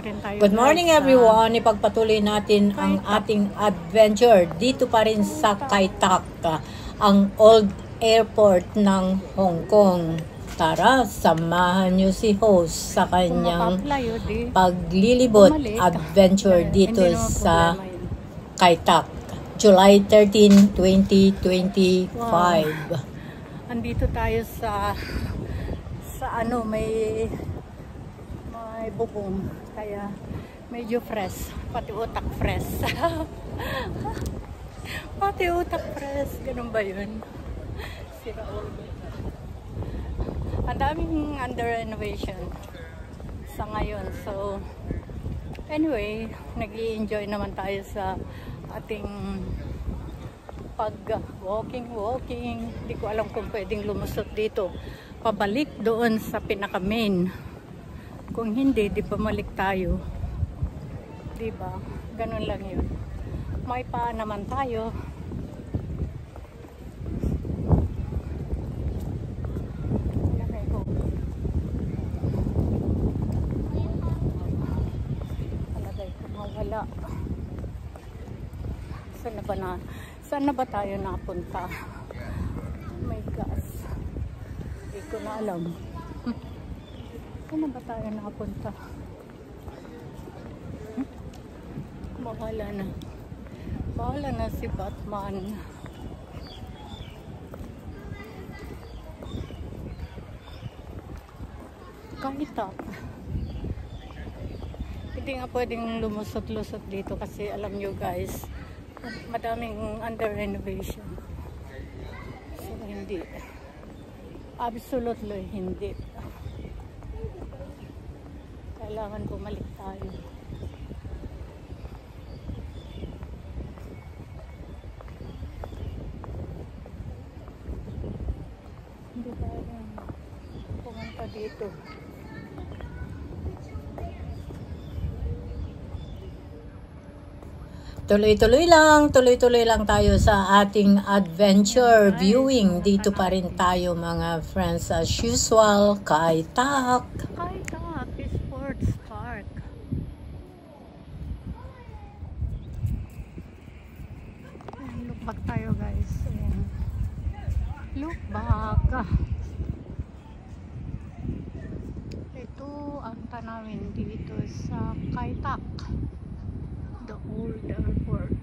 rin tayo. Good morning everyone. Ipagpatuloy natin ang ating adventure dito pa rin sa Kai Tak, ang old airport ng Hong Kong. Tara, samahan niyo si host sa kanyang paglilibot adventure dito sa Kai Tak, July 13, 2025. Wow. Andito tayo sa may bubong, kaya medyo fresh, pati utak fresh. Pati utak fresh, ganun ba yun? Si Raul. Ang daming under renovation sa ngayon, so anyway, nag-i-enjoy naman tayo sa ating pag walking. Hindi ko alam kung pwedeng lumusot dito pabalik doon sa pinaka main. Kung hindi, di pamalik tayo, diba? Ganun lang yun. May paa naman tayo. Palagay ko mawala. Saan na ba tayo napunta? Oh my gosh, hindi ko na alam. Saan na ba tayo nakapunta? Bahala na si Batman. Kahit hindi nga pwedeng lumusot-lusot dito kasi alam nyo guys, madaming under renovation. So hindi, absolutely hindi. Kailangan bumalik tayo. Hindi tayo pumunta dito. Tuloy-tuloy lang tayo sa ating adventure viewing. Dito pa rin tayo mga friends as usual, Kai Tak. Kai Tak Sports Park. Look back tayo guys. Ayan. Look back. Ito ang tanawin dito sa Kai Tak, the old airport.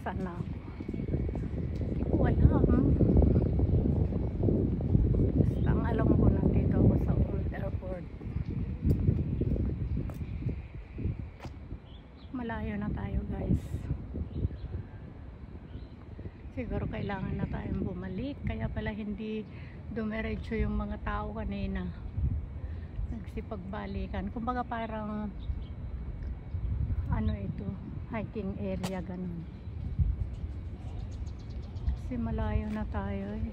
Sana hindi ko alam. Basta ang alam ko, nandito ako sa old airport. Malayo na tayo guys. Siguro kailangan na tayong bumalik, kaya pala hindi dumiretso yung mga tao kanina, nagsipagbalikan. Kumbaga parang ano ito, hiking area ganun. Kasi malayo na tayo eh.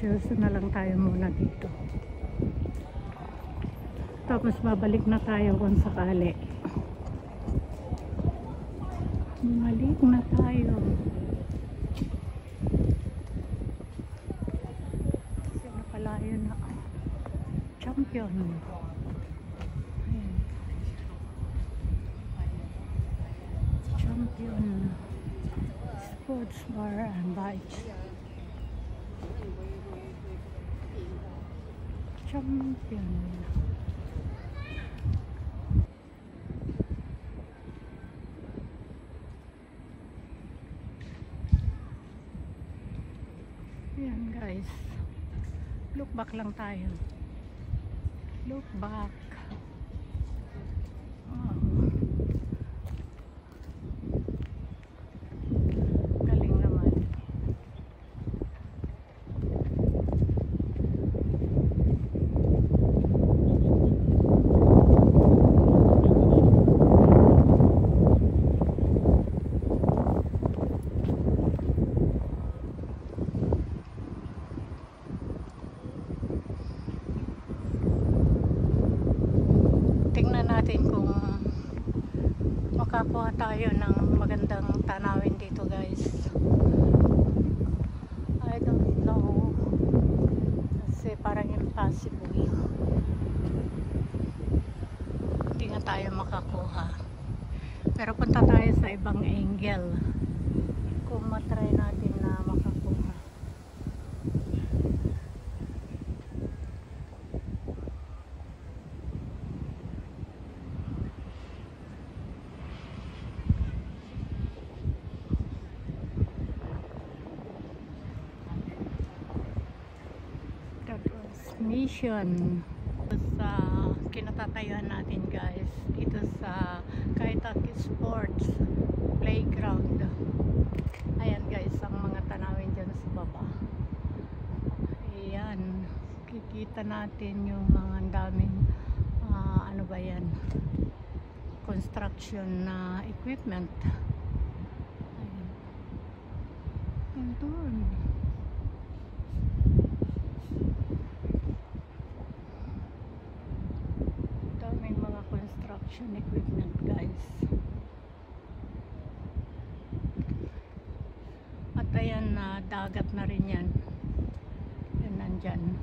Seryoso na lang tayo muna dito. Tapos babalik na tayo kung sakali. Bumalik na tayo. Yun na. Champion. Ayan. Champion Sports Bar and Bikes. Champion. Ayan guys. Look back lang tayo. Look back. kung makakuha tayo ng magandang tanawin dito guys. I don't know kasi parang impossible, hindi nga tayo makakuha, pero punta tayo sa ibang angle kung matry natin na makakuha. Mission sa kinatatayuan natin guys dito sa Kaitak Sports Playground. Ayan guys ang mga tanawin dyan sa baba. Ayan, kikita natin yung mga daming ano ba yan, construction na equipment. Ayan. Ayan doon. Equipment guys. At ayan na dagat na rin yan. Yan nandyan.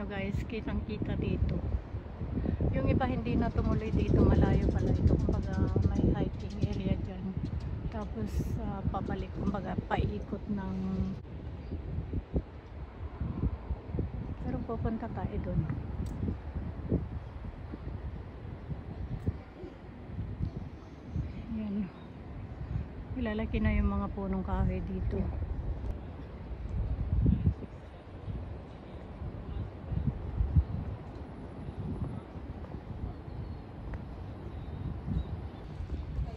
Guys, kitang kita dito. Yung iba hindi na tumuloy dito, malayo pala ito, kumbaga may hiking area dyan, tapos pabalik, kumbaga paikot ng, pero pupunta tayo dun. Yan, ilalaki na yung mga punong kahoy dito.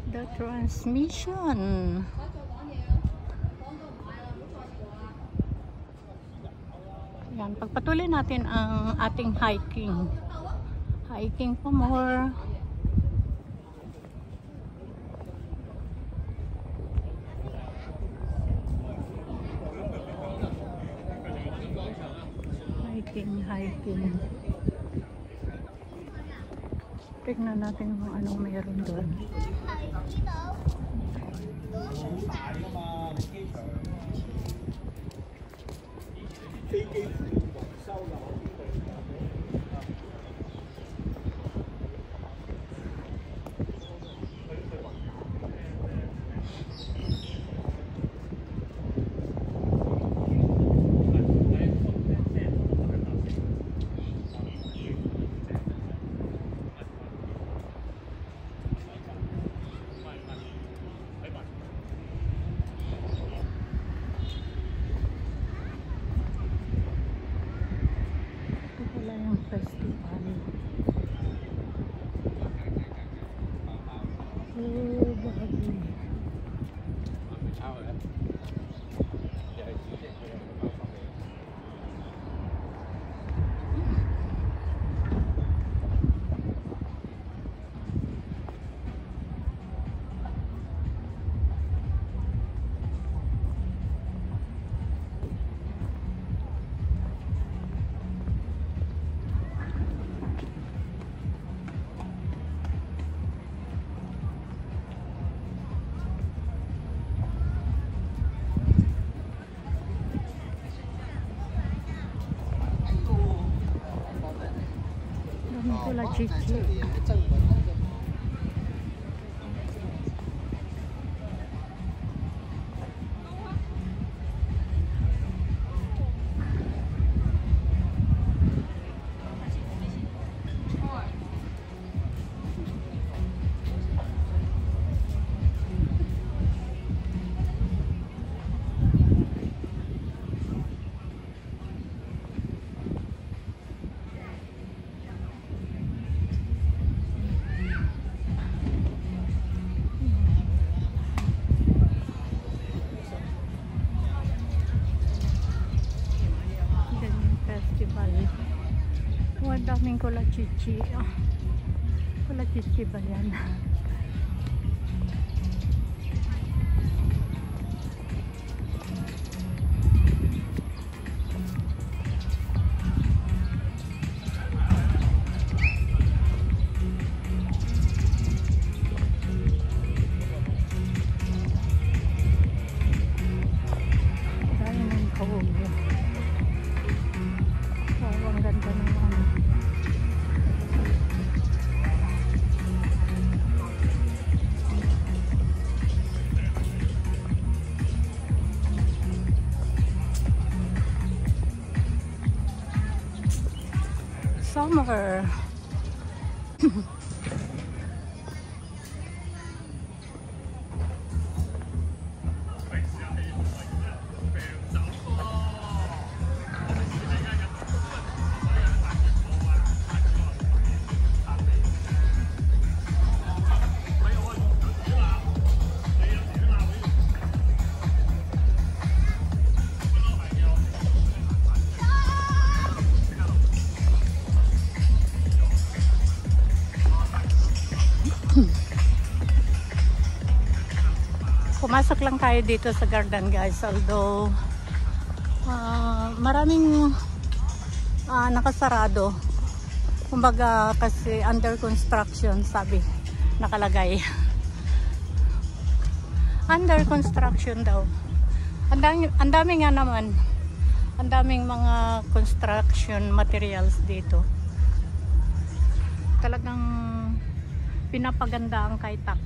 The transmission. Yan, pagpatuloy natin ang ating hiking. Hiking pa more. Hiking. Tignan natin kung anong mayroon doon. Pula cici. daming kulachichi. Kulachichi ba yan? Summer. Pumasok lang tayo dito sa garden guys, although maraming nakasarado, kumbaga kasi under construction sabi nakalagay. Under construction daw. Ang dami nga naman, ang daming mga construction materials dito. Talagang pinapaganda ang Kaitak.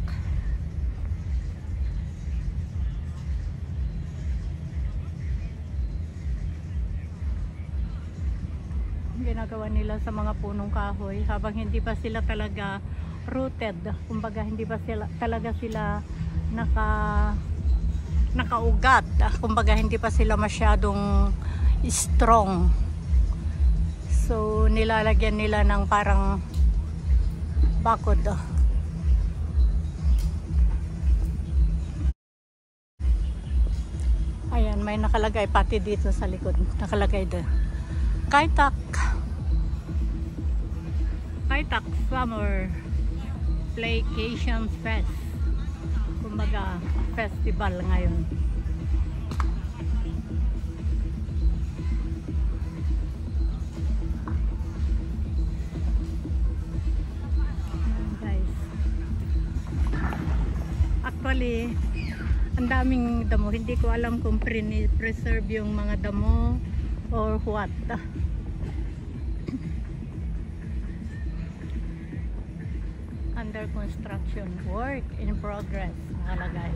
Ginagawa nila sa mga punong kahoy habang hindi pa sila talaga rooted, kumbaga hindi pa sila talaga nakaugat, kumbaga hindi pa sila masyadong strong, so nilalagyan nila ng parang bakod. Ayan, may nakalagay pati dito sa likod, nakalagay doon Kaitak Summer Playcation Fest, kumbaga festival ngayon. Guys, actually ang daming damo, hindi ko alam kung preserve yung mga damo or what. Under construction, work in progress nakalagay.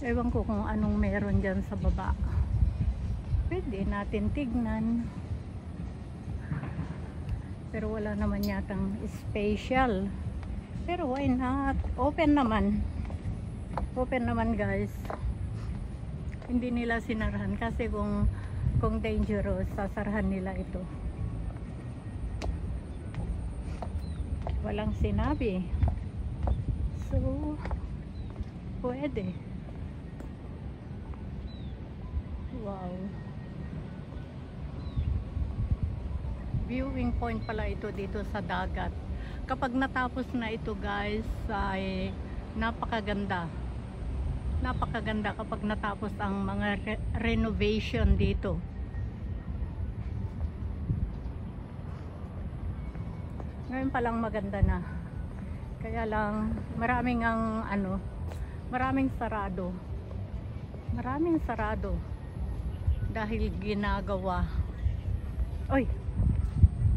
Ewan ko kung anong meron dyan sa baba, pwede natin tignan, pero wala naman yatang special, pero why not, open naman guys. Hindi nila sinarahan kasi kung dangerous, sasarahan nila ito. Walang sinabi, so pwede. Wow, viewing point pala ito dito sa dagat. Kapag natapos na ito guys, ay napakaganda kapag natapos ang mga renovation dito. Ngayon pa lang maganda na, kaya lang maraming sarado dahil ginagawa. Oy,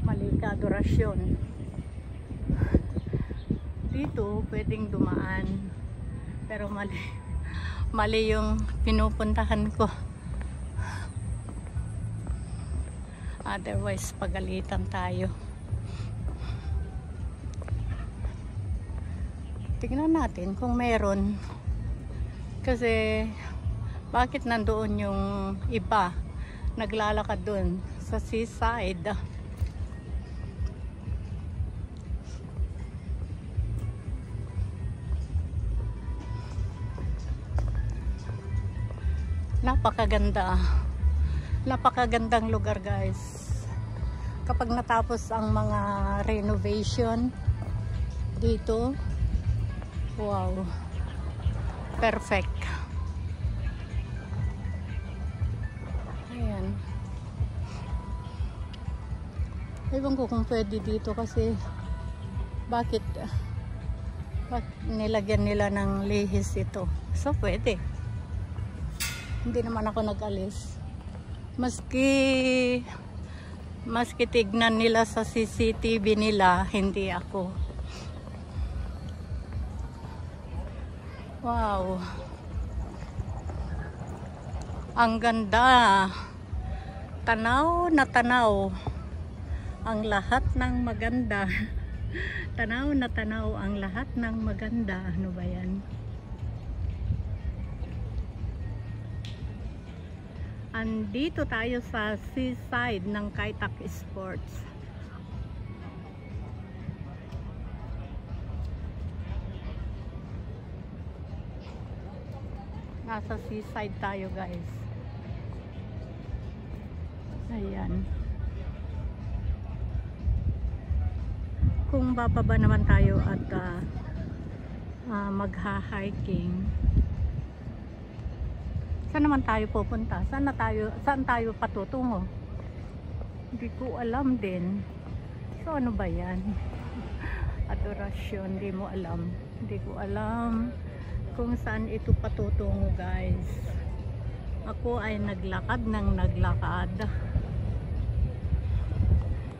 mali ka, adorasyon. Dito pwedeng dumaan, pero mali yung pinupuntahan ko, otherwise pagalitan tayo. Tignan natin kung meron, kasi bakit nandoon yung iba naglalakad doon sa seaside. Napakaganda. Napakagandang lugar guys. Kapag natapos ang mga renovation dito, wow, perfect. Ayan. Ewan ko kung pwede dito kasi bakit nilagyan nila ng lihis ito. So pwede. Hindi naman ako nag-alis. Maski tignan nila sa CCTV nila, hindi ako. Wow. Ang ganda. Tanaw na tanaw. Ang lahat ng maganda. Tanaw na tanaw ang lahat ng maganda. Ano ba yan? Andito tayo sa seaside ng Kai Tak Sports. Nasa seaside tayo guys. Ayan. Kung bababa naman tayo at magha-hiking, saan naman tayo pupunta? Saan tayo patutungo? Hindi ko alam din. So ano ba yan? Adorasyon, hindi mo alam. Hindi ko alam kung saan ito patutungo guys. Ako ay naglakad ng naglakad.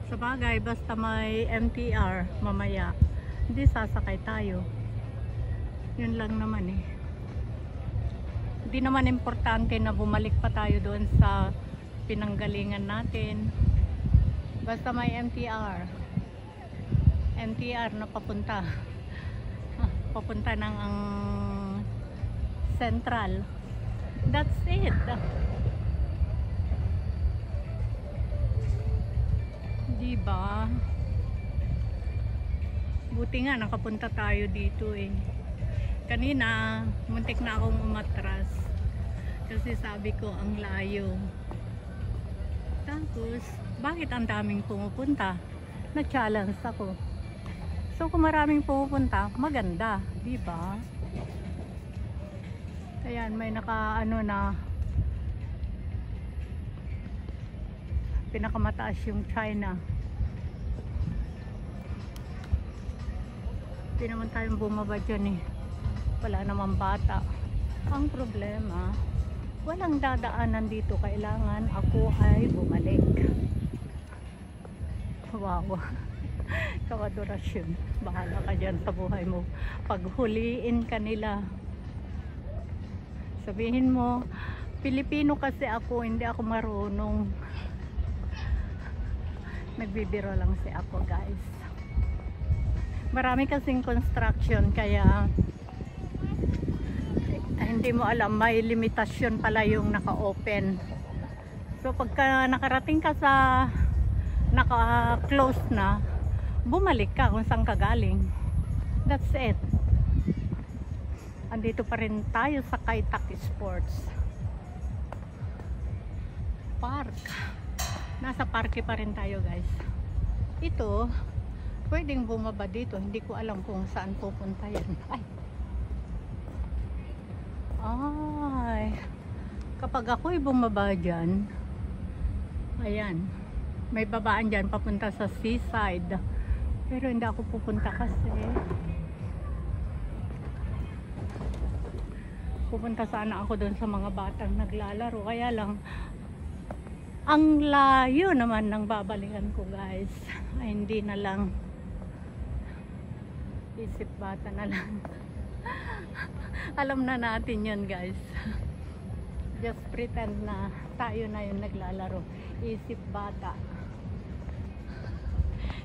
Sa bagay, basta may MTR mamaya, hindi sasakay tayo. Yun lang naman eh. Hindi naman importante na bumalik pa tayo doon sa pinanggalingan natin. Basta may MTR. MTR na papunta. Papunta ng ang Central. That's it. Diba? Buti nga nakapunta tayo dito eh. Kanina muntik na akong umatras kasi sabi ko ang layo. Tapos bakit ang daming pumupunta? Na-challenge ako. So kung maraming pumupunta, maganda, diba? Ayan, may naka-ano na pinakamataas yung China. Hindi naman tayong bumaba dyan eh. Wala naman bata. Ang problema, walang dadaanan dito. Kailangan ako ay bumalik. Wow. Kawadorasyon. Bahala ka dyan sa buhay mo. Paghuliin ka nila, sabihin mo, Pilipino kasi ako, hindi ako marunong. Nagbibiro lang si ako guys. Marami kasing construction kaya hindi mo alam, may limitasyon pala yung naka-open. So pagka nakarating ka sa naka-close na, bumalik ka kung saan ka galing. That's it. Andito pa rin tayo sa Kai Tak Sports Park. Nasa parke pa rin tayo guys. Ito, pwedeng bumaba dito. Hindi ko alam kung saan pupunta yan. Ay, kapag ako'y bumaba dyan, ayan, may babaan dyan papunta sa seaside. Pero hindi ako pupunta kasi pupunta sana ako doon sa mga batang naglalaro. Kaya lang ang layo naman ng babalikan ko guys. Ay, hindi na lang. Isip bata na lang. Alam na natin yun guys. Just pretend na tayo na yung naglalaro. Isip bata.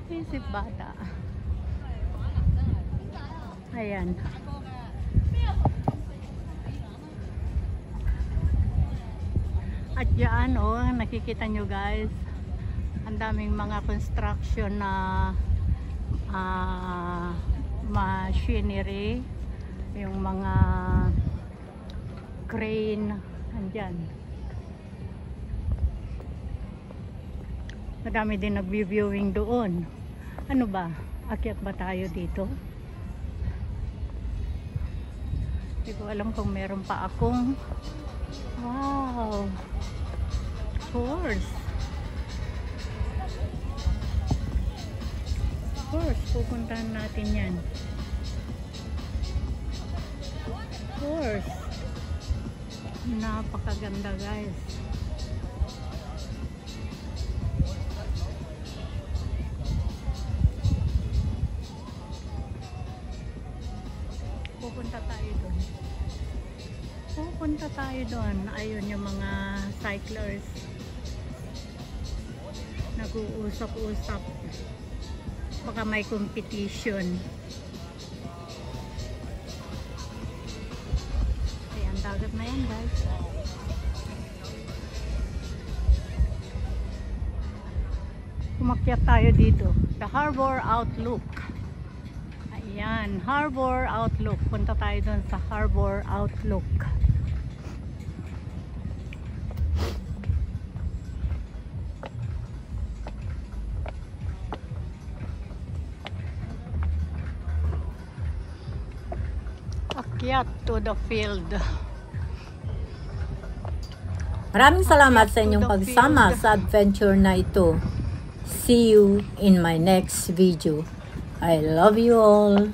Isip bata. Ayan. At yan oh, nakikita nyo guys, ang daming mga construction na machinery, yung mga crane, Andyan. Madami din nag-viewing doon. Ano ba? Akyat ba tayo dito? Hindi ko alam kung meron pa akong wow! Horse! Horse! Pupuntahan natin yan. Horse! Napakaganda guys. Pupunta tayo doon. Pupunta tayo doon. Ayun yung mga cyclers. Nag-uusap-usap. Baka may competition. Ayan, dagat na yan guys. Umakyat tayo dito. The Harbor Outlook. Ayan, Harbor Outlook. Punta tayo doon sa Harbor Outlook. Akyat to the field. Maraming salamat sa inyong pagsama sa adventure na ito. See you in my next video. I love you all.